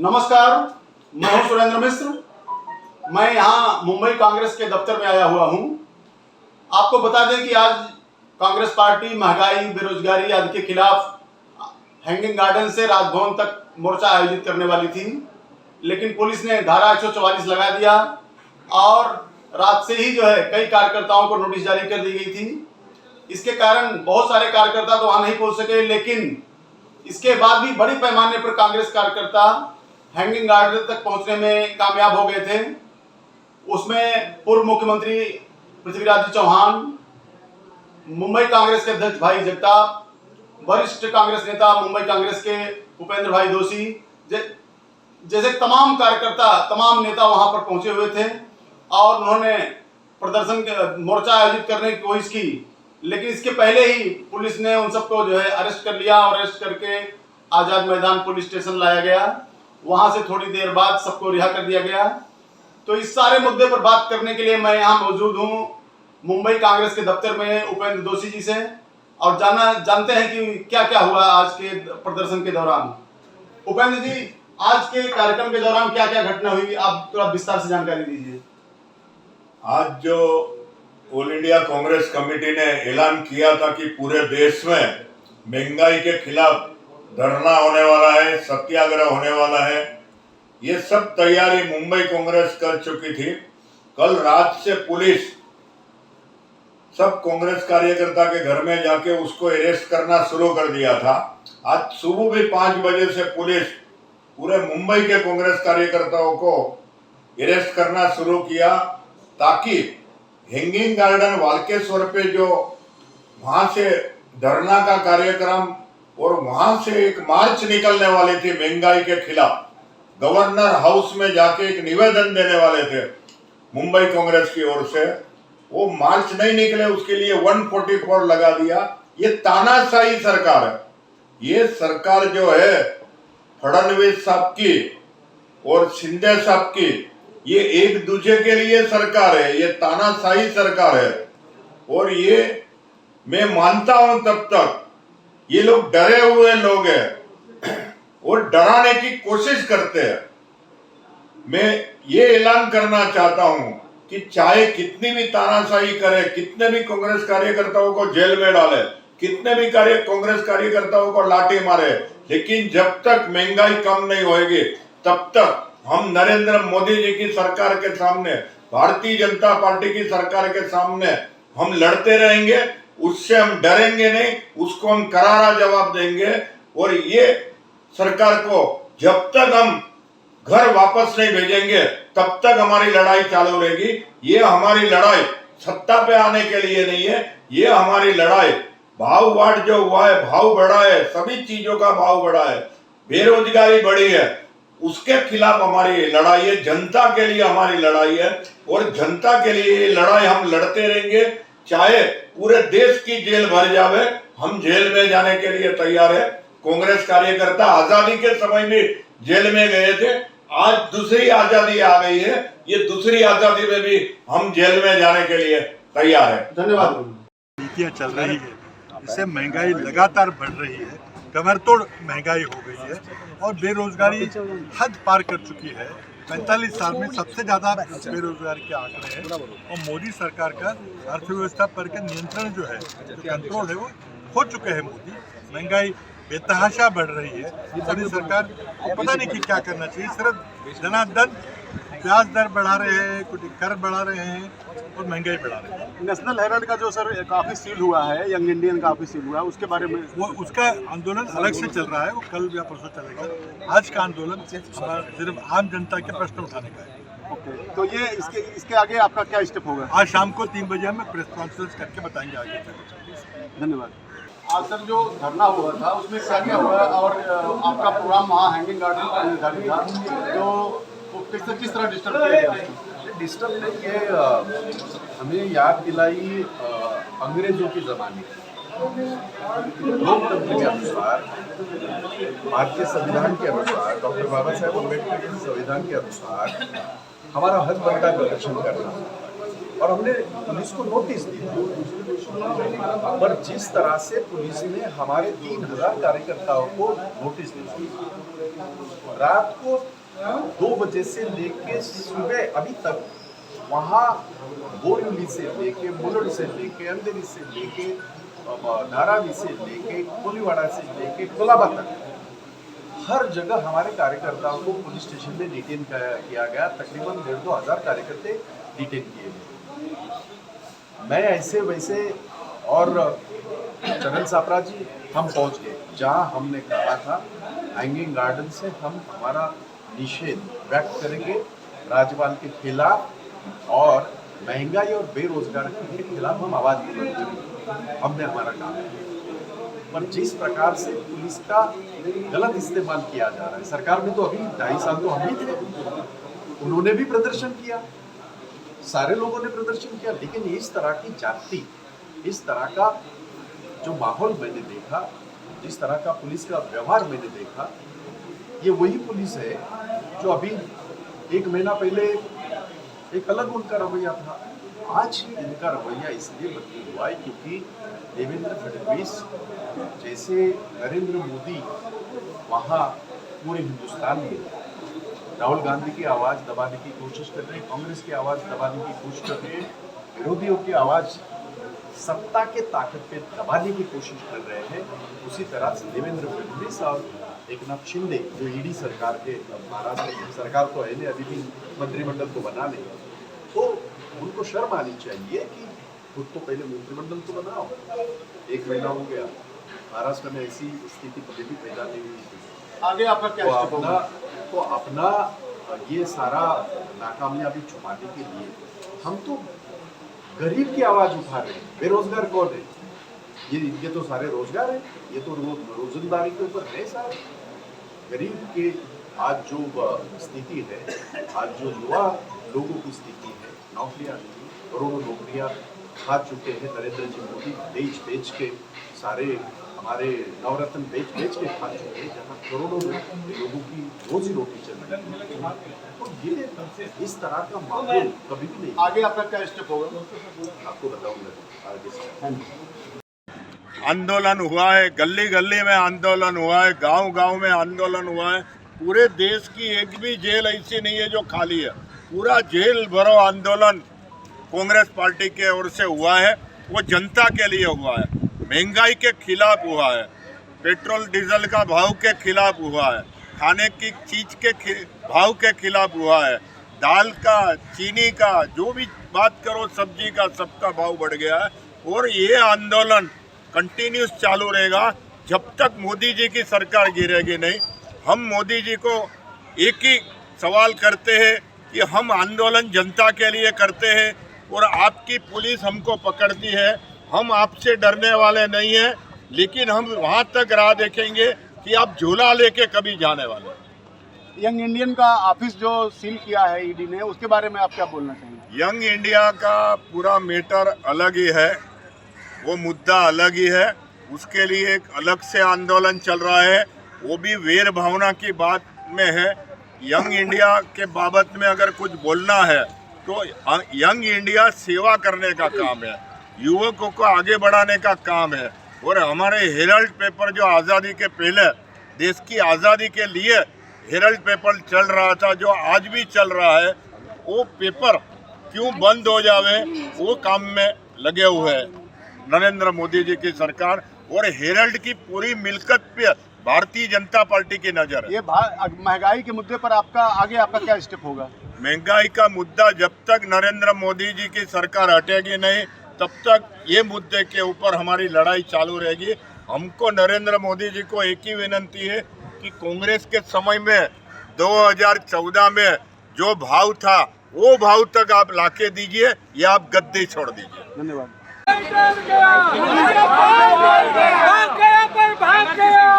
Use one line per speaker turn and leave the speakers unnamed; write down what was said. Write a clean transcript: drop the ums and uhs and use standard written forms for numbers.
नमस्कार, मैं हूं सुरेंद्र मिश्र। मैं यहां मुंबई कांग्रेस के दफ्तर में आया हुआ हूं। आपको बता दें कि आज कांग्रेस पार्टी महंगाई, बेरोजगारी आदि के खिलाफ हैंगिंग गार्डन से राजभवन तक मोर्चा आयोजित करने वाली थी, लेकिन पुलिस ने धारा 144 लगा दिया और रात से ही कई कार्यकर्ताओं को नोटिस जारी कर दी गई थी। इसके कारण बहुत सारे कार्यकर्ता तो वहां नहीं पहुंच सके, लेकिन इसके बाद भी बड़ी पैमाने पर कांग्रेस कार्यकर्ता हैंगिंग गार्डन तक पहुंचने में कामयाब हो गए थे। उसमें पूर्व मुख्यमंत्री पृथ्वीराज चौहान, मुंबई कांग्रेस के अध्यक्ष भाई जगताप, वरिष्ठ कांग्रेस नेता मुंबई कांग्रेस के उपेंद्र भाई दोषी जैसे तमाम कार्यकर्ता, तमाम नेता वहां पर पहुंचे हुए थे और उन्होंने मोर्चा आयोजित करने की कोशिश की, लेकिन इसके पहले ही पुलिस ने उन सबको अरेस्ट कर लिया और अरेस्ट करके आजाद मैदान पुलिस स्टेशन लाया गया। वहां से थोड़ी देर बाद सबको रिहा कर दिया गया। तो इस सारे मुद्दे पर बात करने के लिए मैं यहाँ मौजूद हूँ मुंबई कांग्रेस के दफ्तर में उपेंद्र दोषी जी से, और जानते हैं कि क्या क्या हुआ आज के प्रदर्शन के दौरान। उपेंद्र जी, आज के कार्यक्रम के दौरान क्या क्या घटना हुई, आप थोड़ा विस्तार से जानकारी दीजिए।
आज जो ऑल इंडिया कांग्रेस कमेटी ने ऐलान किया था कि पूरे देश में महंगाई के खिलाफ धरना होने वाला है, सत्याग्रह होने वाला है, ये सब तैयारी मुंबई कांग्रेस कर चुकी थी। कल रात से पुलिस सब कांग्रेस कार्यकर्ता के घर में जाके उसको अरेस्ट करना शुरू कर दिया था। आज सुबह भी 5 बजे से पुलिस पूरे मुंबई के कांग्रेस कार्यकर्ताओं को अरेस्ट करना शुरू किया, ताकि हैंगिंग गार्डन वाल्केश्वर पे जो वहां से धरना का कार्यक्रम और वहां से एक मार्च निकलने वाली थी महंगाई के खिलाफ, गवर्नर हाउस में जाके एक निवेदन देने वाले थे मुंबई कांग्रेस की ओर से, वो मार्च नहीं निकले, उसके लिए 144 लगा दिया। ये तानाशाही सरकार है। ये सरकार जो है फडणवीस साहब की और शिंदे साहब की, ये एक दूसरे के लिए सरकार है, ये तानाशाही सरकार है। और ये मैं मानता हूं तब तक ये लोग डरे हुए लोग हैं और डराने की कोशिश करते हैं। मैं ये ऐलान करना चाहता हूं कि चाहे कितनी भी तानाशाही करे, कितने भी कांग्रेस कार्यकर्ताओं को जेल में डाले, कितने भी कांग्रेस कार्यकर्ताओं को लाठी मारे, लेकिन जब तक महंगाई कम नहीं होगी तब तक हम नरेंद्र मोदी जी की सरकार के सामने, भारतीय जनता पार्टी की सरकार के सामने हम लड़ते रहेंगे। उससे हम डरेंगे नहीं, उसको हम करारा जवाब देंगे। और ये सरकार को जब तक हम घर वापस नहीं भेजेंगे तब तक हमारी लड़ाई चालू रहेगी। ये हमारी लड़ाई सत्ता पे आने के लिए नहीं है, ये हमारी लड़ाई भाववाद जो हुआ है, भाव बढ़ा है, सभी चीजों का भाव बढ़ा है, बेरोजगारी बढ़ी है, उसके खिलाफ हमारी लड़ाई है। जनता के लिए हमारी लड़ाई है और जनता के लिए ये लड़ाई हम लड़ते रहेंगे। चाहे पूरे देश की जेल भर जावे, हम जेल में जाने के लिए तैयार है। कांग्रेस कार्यकर्ता आजादी के समय में जेल में गए थे, आज दूसरी आजादी आ गई है, ये दूसरी आजादी में भी हम जेल में जाने के लिए तैयार है।
धन्यवाद।
नीतियाँ चल रही है, इससे महंगाई लगातार बढ़ रही है, कमर तोड़ महंगाई हो गई है और बेरोजगारी हद पार कर चुकी है। 45 साल में सबसे ज़्यादा बेरोजगारी के आंकड़े हैं और मोदी सरकार का अर्थव्यवस्था पर का नियंत्रण जो है, जो कंट्रोल है, वो हो चुके हैं मोदी। महंगाई बेतहाशा बढ़ रही है। मोदी सरकार को पता नहीं कि क्या करना चाहिए, सिर्फ धनाधन ब्याज दर बढ़ा रहे हैं, कुछ कर बढ़ा रहे हैं और महंगाई बढ़ा रहे हैं।
नेशनल हेराल्ड का जो काफी सील हुआ है, यंग इंडियन काफी सील हुआ है, उसके बारे में
वो उसका आंदोलन अलग से चल रहा है, वो कल या परसों चलेगा। आज का आंदोलन सिर्फ आम जनता के प्रश्न उठाने का है।
ओके, तो ये इसके आगे आपका क्या स्टेप होगा?
आज शाम को 3 बजे हम प्रेस कॉन्फ्रेंस करके बताएंगे आगे।
धन्यवाद। आज सर जो धरना हुआ था उसमें क्या क्या हुआ और आपका प्रोग्राम वहाँ हैंगिंग गार्डन पर निर्धारित था, तो किस तरह डिस्टर्ब किया गया?
डिस्टर्ब नहीं, ये हमें याद दिलाई अंग्रेजों के ज़माने लोकतंत्र के अनुसार, भारतीय संविधान के अनुसार, डॉक्टर बाबा साहेब अम्बेडकर के संविधान के अनुसार हमारा हक बनता है प्रदर्शन करना, और हमने पुलिस को नोटिस दिया। पर जिस तरह से पुलिस ने हमारे 3000 कार्यकर्ताओं को नोटिस दिया रात को 2 बजे से लेके सुबह अभी तक वहाँ बोरिवली से लेके मुलुंड से लेके अंधेरी से लेके धारावी से लेके कोलीवाड़ा से लेके कोलाबा तक हर जगह हमारे कार्यकर्ताओं को पुलिस स्टेशन में डिटेन किया गया। तकरीबन 1,500-2 हज़ार कार्यकर्ते डिटेन किए गए। मैं ऐसे वैसे और चरण सापरा जी हम पहुंच गए जहां हमने कहा था हैंगिंग गार्डन से हम हमारा निषेध व्यक्त करेंगे राज्यपाल के खिलाफ और महंगाई और बेरोजगारी के खिलाफ हम आवाज बुलंद करेंगे। हमने हमारा काम किया, पर जिस प्रकार से पुलिस का गलत इस्तेमाल किया जा रहा है, सरकार में तो अभी 2.5 साल तो हम ही थे, उन्होंने भी प्रदर्शन किया, सारे लोगों ने प्रदर्शन किया, लेकिन इस तरह की जाति, इस तरह का जो माहौल मैंने देखा, जिस तरह का पुलिस का व्यवहार मैंने देखा, ये वही पुलिस है जो अभी 1 महीना पहले एक अलग उनका रवैया था। आज इनका रवैया इसलिए बदली हुआ है क्योंकि देवेंद्र फडणवीस जैसे नरेंद्र मोदी वहाँ पूरे हिंदुस्तान में राहुल गांधी की आवाज़ दबाने की कोशिश कर रहे हैं, कांग्रेस की आवाज़ दबाने की कोशिश कर रहे हैं, विरोधियों की आवाज़ सत्ता के ताकत पे दबाने की कोशिश कर रहे हैं, उसी तरह से देवेंद्र फडणवीस और एकनाथ शिंदे जो ईडी सरकार के महाराष्ट्र की सरकार तो है अभी भी मंत्रिमंडल को बना नहीं, तो उनको शर्म आनी चाहिए कि खुद तो पहले मंत्रिमंडल तो बनाओ। 1 महीना हो गया, महाराष्ट्र में ऐसी स्थिति कभी भी पैदा नहीं हुई थी।
आगे आपका क्या
तो अपना ये सारा नाकामयाबी छुपाने के लिए हम तो गरीब की आवाज उठा रहे हैं। बेरोजगार कौन है? ये तो सारे रोजगार है, ये तो रोजगारी के ऊपर है सारे। गरीब के आज जो स्थिति है, आज जो युवा लोगों की स्थिति है, नौकरियां नहीं, करोड़ों नौकरियां खा चुके हैं नरेंद्र जी मोदी, बेच के सारे हमारे नवरत्न बेच के खा चुके हैं, जहाँ करोड़ों लोगों की रोजी रोटी चल रही है। तो ये इस तरह का माहौल कभी भी नहीं।
आगे आपका क्या स्टेप होगा?
आपको बताऊंगा आगे।
आंदोलन हुआ है, गली गली में आंदोलन हुआ है, गांव गांव में आंदोलन हुआ है। पूरे देश की एक भी जेल ऐसी नहीं है जो खाली है। पूरा जेल भरो आंदोलन कांग्रेस पार्टी के ओर से हुआ है, वो जनता के लिए हुआ है, महंगाई के खिलाफ हुआ है, पेट्रोल डीजल का भाव के खिलाफ हुआ है, खाने की चीज के भाव के खिलाफ हुआ है, दाल का, चीनी का, जो भी बात करो, सब्जी का, सबका भाव बढ़ गया है। और ये आंदोलन कंटिन्यूस चालू रहेगा जब तक मोदी जी की सरकार गिरेगी नहीं। हम मोदी जी को एक ही सवाल करते हैं कि हम आंदोलन जनता के लिए करते हैं और आपकी पुलिस हमको पकड़ती है, हम आपसे डरने वाले नहीं हैं, लेकिन हम वहाँ तक राह देखेंगे कि आप झूला लेके कभी जाने वाले।
यंग इंडियन का ऑफिस जो सील किया है ईडी ने, उसके बारे में आप क्या बोलना चाहेंगे?
यंग इंडिया का पूरा मैटर अलग ही है, वो मुद्दा अलग ही है, उसके लिए एक अलग से आंदोलन चल रहा है, वो भी वीर भावना की बात में है। यंग इंडिया के बाबत में अगर कुछ बोलना है तो यंग इंडिया सेवा करने का काम है, युवकों को आगे बढ़ाने का काम है। और हमारे हेराल्ड पेपर जो आज़ादी के पहले देश की आज़ादी के लिए हेराल्ड पेपर चल रहा था, जो आज भी चल रहा है, वो पेपर क्यों बंद हो जावे, वो काम में लगे हुए हैं नरेंद्र मोदी जी की सरकार। और हेराल्ड की पूरी मिल्कत पे भारतीय जनता पार्टी की नजर है।
ये महंगाई के मुद्दे पर आपका क्या स्टेप होगा?
महंगाई का मुद्दा जब तक नरेंद्र मोदी जी की सरकार हटेगी नहीं, तब तक ये मुद्दे के ऊपर हमारी लड़ाई चालू रहेगी। हमको नरेंद्र मोदी जी को एक ही विनंती है कि कांग्रेस के समय में 2014 में जो भाव था वो भाव तक आप लाके दीजिए या आप गद्दी छोड़ दीजिए।
धन्यवाद।
भाग गया पर भाग गया।